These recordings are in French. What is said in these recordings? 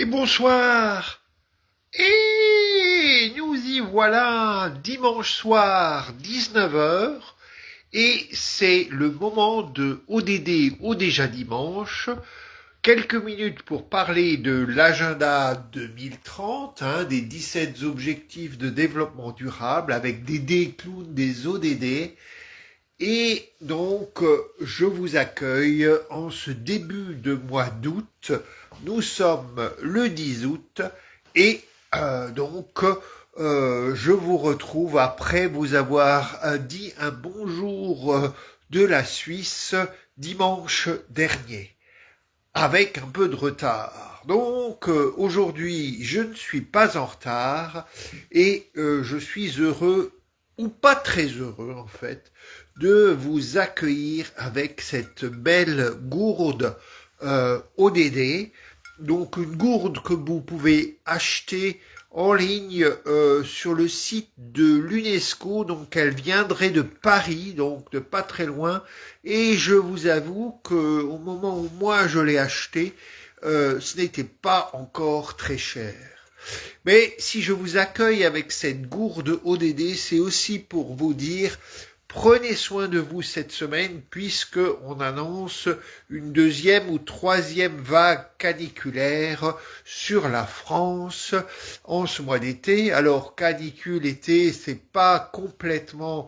Et bonsoir. Et nous y voilà, dimanche soir, 19 heures, et c'est le moment de ODD au déjà dimanche. Quelques minutes pour parler de l'agenda 2030, des 17 objectifs de développement durable avec des D-clowns, des ODD. Et donc, je vous accueille en ce début de mois d'août. Nous sommes le 10 août et je vous retrouve après vous avoir dit un bonjour de la Suisse dimanche dernier, avec un peu de retard. Donc, aujourd'hui, je ne suis pas en retard et je suis heureux, ou pas très heureux en fait, de vous accueillir avec cette belle gourde ODD. Donc une gourde que vous pouvez acheter en ligne sur le site de l'UNESCO. Donc elle viendrait de Paris, donc de pas très loin. Et je vous avoue que au moment où moi je l'ai acheté, ce n'était pas encore très cher. Mais si je vous accueille avec cette gourde ODD, c'est aussi pour vous dire: prenez soin de vous cette semaine puisque on annonce une deuxième ou troisième vague caniculaire sur la France en ce mois d'été. Alors canicule, été, c'est pas complètement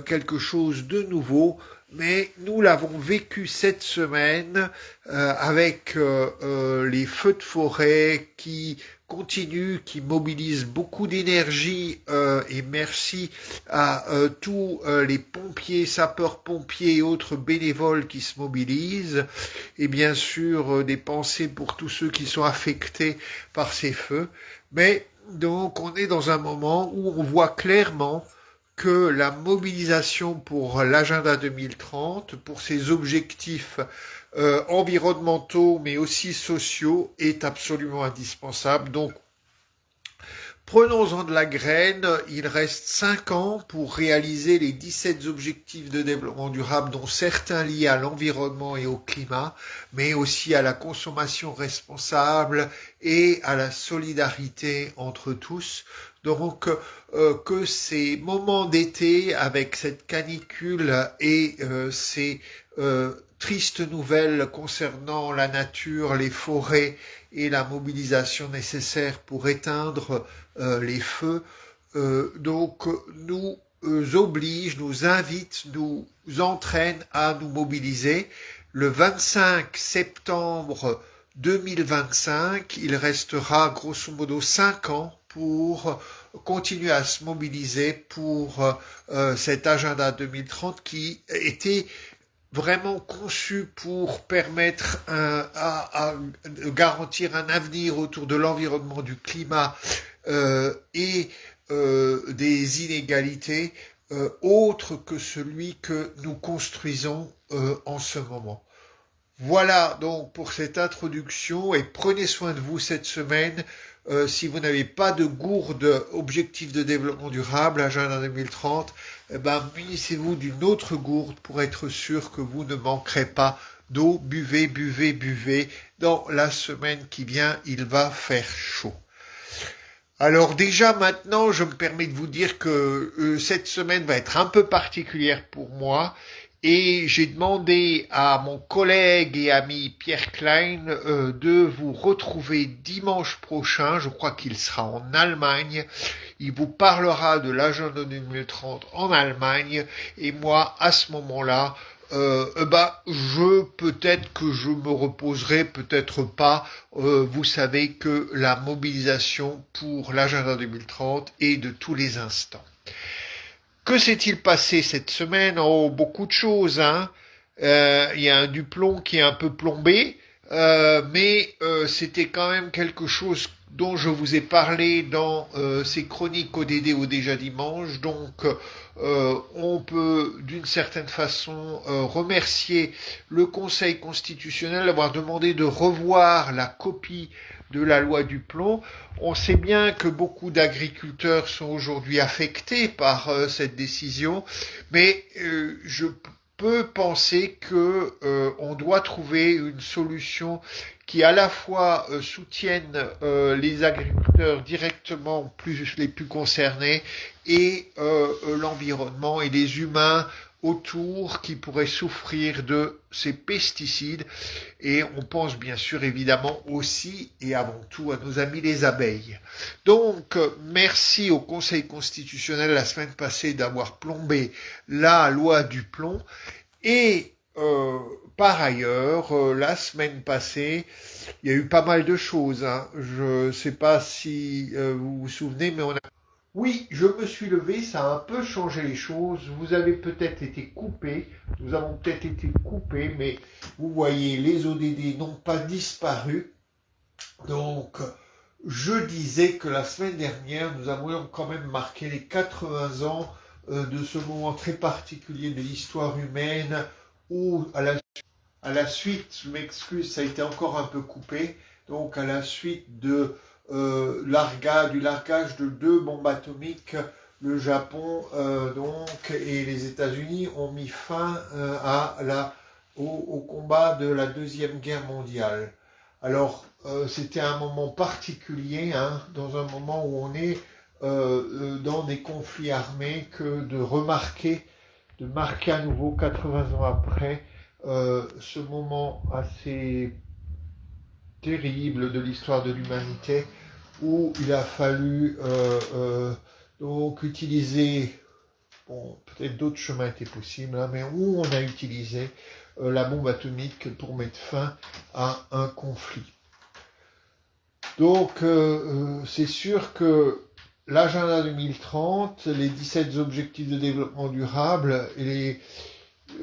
quelque chose de nouveau, mais nous l'avons vécu cette semaine avec les feux de forêt qui continue, qui mobilise beaucoup d'énergie et merci à tous les pompiers, sapeurs-pompiers et autres bénévoles qui se mobilisent, et bien sûr des pensées pour tous ceux qui sont affectés par ces feux. Mais donc on est dans un moment où on voit clairement que la mobilisation pour l'agenda 2030, pour ces objectifs environnementaux mais aussi sociaux est absolument indispensable. Donc prenons-en de la graine, il reste 5 ans pour réaliser les 17 objectifs de développement durable, dont certains liés à l'environnement et au climat, mais aussi à la consommation responsable et à la solidarité entre tous. Donc que ces moments d'été avec cette canicule et ces tristes nouvelles concernant la nature, les forêts et la mobilisation nécessaire pour éteindre les feux, donc nous oblige, nous invite, nous entraîne à nous mobiliser. Le 25 septembre 2025, il restera grosso modo 5 ans pour continuer à se mobiliser pour cet agenda 2030 qui était vraiment conçu pour permettre à garantir un avenir autour de l'environnement, du climat et des inégalités autres que celui que nous construisons en ce moment. Voilà donc pour cette introduction et prenez soin de vous cette semaine. Si vous n'avez pas de gourde objectif de développement durable, agenda 2030, munissez-vous d'une autre gourde pour être sûr que vous ne manquerez pas d'eau. Buvez, buvez, buvez. Dans la semaine qui vient, il va faire chaud. Alors déjà maintenant, je me permets de vous dire que cette semaine va être un peu particulière pour moi. Et j'ai demandé à mon collègue et ami Pierre Klein de vous retrouver dimanche prochain. Je crois qu'il sera en Allemagne. Il vous parlera de l'agenda 2030 en Allemagne. Et moi, à ce moment-là, peut-être que je me reposerai, peut-être pas. Vous savez que la mobilisation pour l'agenda 2030 est de tous les instants. Que s'est-il passé cette semaine? Oh, beaucoup de choses. Il y a un Duplon qui est un peu plombé, mais c'était quand même quelque chose dont je vous ai parlé dans ces chroniques ODD au déjà dimanche. Donc, on peut d'une certaine façon remercier le Conseil constitutionnel d'avoir demandé de revoir la copie de la loi Duplon. On sait bien que beaucoup d'agriculteurs sont aujourd'hui affectés par cette décision, mais je peut penser que on doit trouver une solution qui à la fois soutienne les agriculteurs directement les plus concernés et l'environnement et les humains autour qui pourraient souffrir de ces pesticides. Et on pense bien sûr évidemment aussi et avant tout à nos amis les abeilles. Donc merci au Conseil constitutionnel la semaine passée d'avoir plombé la loi du plomb. Et par ailleurs, la semaine passée, il y a eu pas mal de choses. Hein. Je ne sais pas si vous vous souvenez, mais oui, je me suis levé, ça a un peu changé les choses. Vous avez peut-être été coupé, nous avons peut-être été coupés, mais vous voyez, les ODD n'ont pas disparu. Donc, je disais que la semaine dernière, nous avons quand même marqué les 80 ans de ce moment très particulier de l'histoire humaine où, à la suite, je m'excuse, ça a été encore un peu coupé, donc à la suite de du largage de 2 bombes atomiques, le Japon et les États-Unis ont mis fin au combat de la Deuxième Guerre mondiale. Alors, c'était un moment particulier, hein, dans un moment où on est dans des conflits armés, que de marquer à nouveau 80 ans après ce moment assez terrible de l'histoire de l'humanité où il a fallu donc utiliser, bon, peut-être d'autres chemins étaient possibles, hein, mais où on a utilisé la bombe atomique pour mettre fin à un conflit. Donc c'est sûr que l'agenda 2030, les 17 objectifs de développement durable et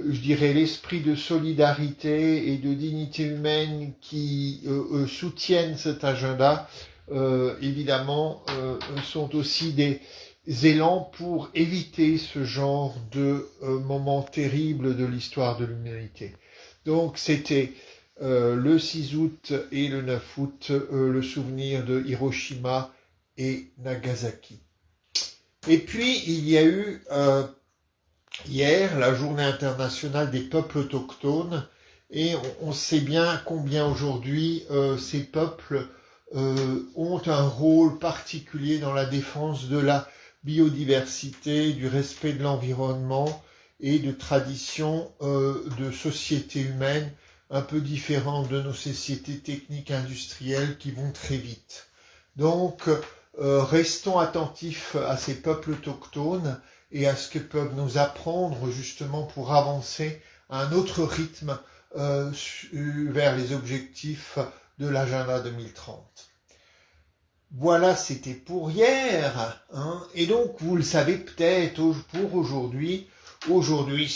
je dirais l'esprit de solidarité et de dignité humaine qui soutiennent cet agenda, évidemment, sont aussi des élans pour éviter ce genre de moments terribles de l'histoire de l'humanité. Donc c'était le 6 août et le 9 août, le souvenir de Hiroshima et Nagasaki. Et puis il y a eu hier, la journée internationale des peuples autochtones, et on sait bien combien aujourd'hui ces peuples ont un rôle particulier dans la défense de la biodiversité, du respect de l'environnement et de traditions de sociétés humaines un peu différentes de nos sociétés techniques industrielles qui vont très vite. Donc, restons attentifs à ces peuples autochtones et à ce que peuvent nous apprendre justement pour avancer à un autre rythme vers les objectifs de l'agenda 2030. Voilà, c'était pour hier, hein. Et donc vous le savez peut-être pour aujourd'hui. Aujourd'hui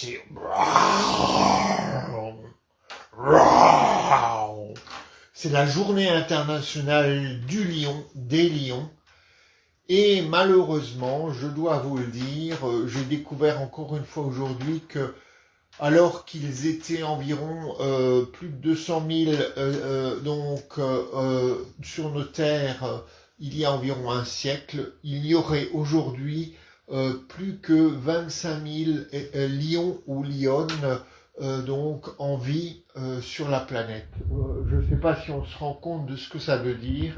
c'est la journée internationale du lion, des lions. Et malheureusement, je dois vous le dire, j'ai découvert encore une fois aujourd'hui que, alors qu'ils étaient environ plus de 200 000 sur nos terres il y a environ un siècle, il y aurait aujourd'hui plus que 25 000 lions ou lionnes donc en vie sur la planète. Je ne sais pas si on se rend compte de ce que ça veut dire,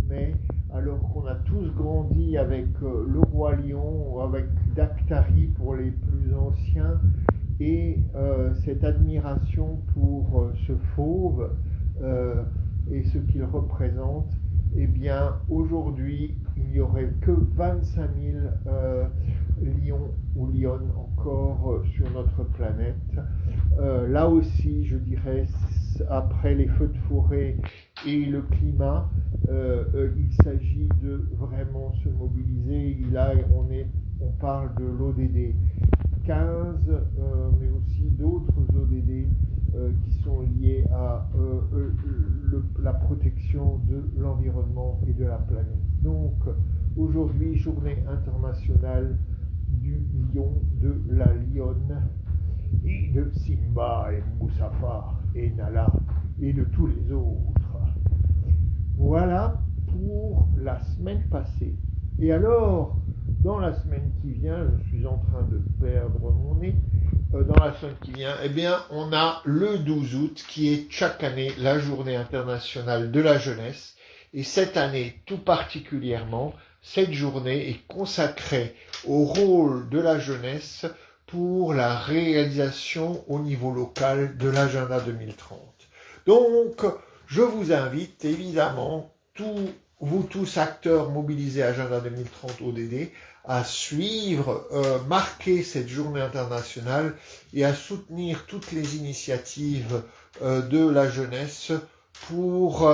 mais alors qu'on a tous grandi avec le roi lion, ou avec Daktari pour les plus anciens, et cette admiration pour ce fauve et ce qu'il représente, eh bien aujourd'hui il n'y aurait que 25 000 lions ou lionnes encore sur notre planète. Là aussi, je dirais, après les feux de forêt et le climat, il s'agit de vraiment se mobiliser. Et là, on parle de l'ODD 15, mais aussi d'autres ODD qui sont liés à la protection de l'environnement et de la planète. Donc, aujourd'hui, journée internationale du lion, de la lionne, et de Simba et Mustapha et Nala et de tous les autres. Voilà pour la semaine passée. Et alors, dans la semaine qui vient, je suis en train de perdre mon nez, dans la semaine qui vient, eh bien, on a le 12 août qui est chaque année la journée internationale de la jeunesse. Et cette année, tout particulièrement, cette journée est consacrée au rôle de la jeunesse pour la réalisation au niveau local de l'agenda 2030. Donc, je vous invite évidemment, vous tous acteurs mobilisés Agenda 2030 ODD, à suivre, marquer cette journée internationale et à soutenir toutes les initiatives de la jeunesse pour,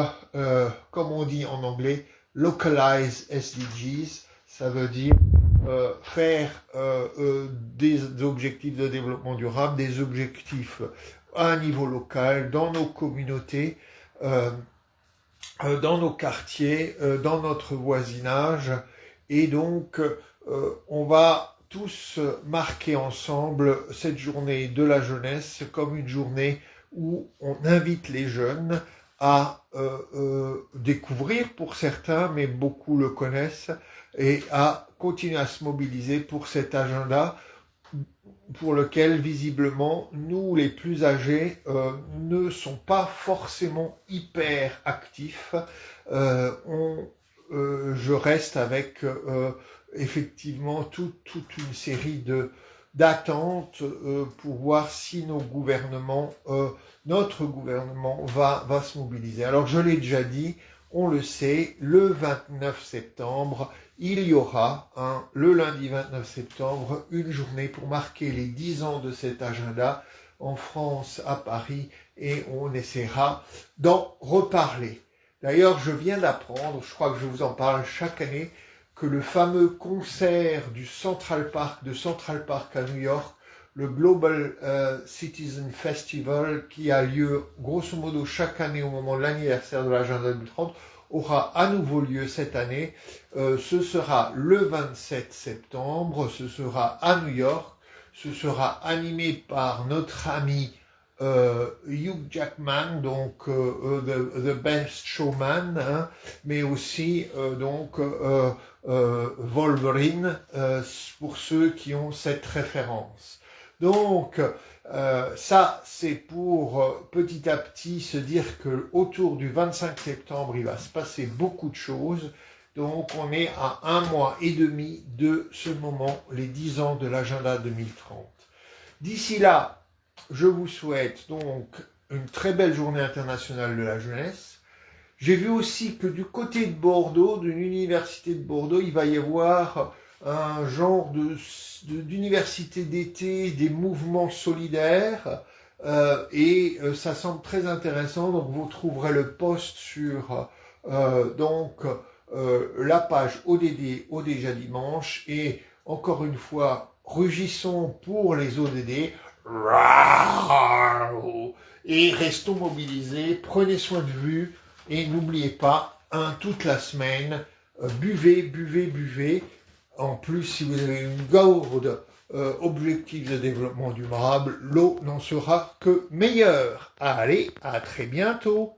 comme on dit en anglais, localize SDGs, ça veut dire faire des objectifs de développement durable, des objectifs à un niveau local, dans nos communautés, dans nos quartiers, dans notre voisinage. Et donc, on va tous marquer ensemble cette journée de la jeunesse comme une journée où on invite les jeunes à découvrir pour certains, mais beaucoup le connaissent, et à continuer à se mobiliser pour cet agenda pour lequel visiblement nous les plus âgés ne sont pas forcément hyper actifs. Je reste avec effectivement toute une série d'attentes pour voir si notre gouvernement va se mobiliser. Alors je l'ai déjà dit, on le sait, le 29 septembre, il y aura, le lundi 29 septembre, une journée pour marquer les 10 ans de cet agenda en France, à Paris, et on essaiera d'en reparler. D'ailleurs, je viens d'apprendre, je crois que je vous en parle chaque année, que le fameux concert du Central Park à New York, le Global Citizen Festival, qui a lieu grosso modo chaque année au moment de l'anniversaire de l'agenda 2030, aura à nouveau lieu cette année. Ce sera le 27 septembre, ce sera à New York, ce sera animé par notre ami Hugh Jackman, donc the best showman, mais aussi Wolverine, pour ceux qui ont cette référence. Donc, ça, c'est pour petit à petit se dire que autour du 25 septembre, il va se passer beaucoup de choses. Donc, on est à 1 mois et demi de ce moment, les 10 ans de l'agenda 2030. D'ici là, je vous souhaite donc une très belle journée internationale de la jeunesse. J'ai vu aussi que du côté de Bordeaux, d'une université de Bordeaux, il va y avoir un genre d'université d'été, des mouvements solidaires, et ça semble très intéressant. Donc vous trouverez le post sur la page ODD déjà dimanche, et encore une fois, rugissons pour les ODD, et restons mobilisés, prenez soin de vous, et n'oubliez pas, toute la semaine, buvez, buvez, buvez. En plus, si vous avez une gourde objectif de développement durable, l'eau n'en sera que meilleure. Allez, à très bientôt.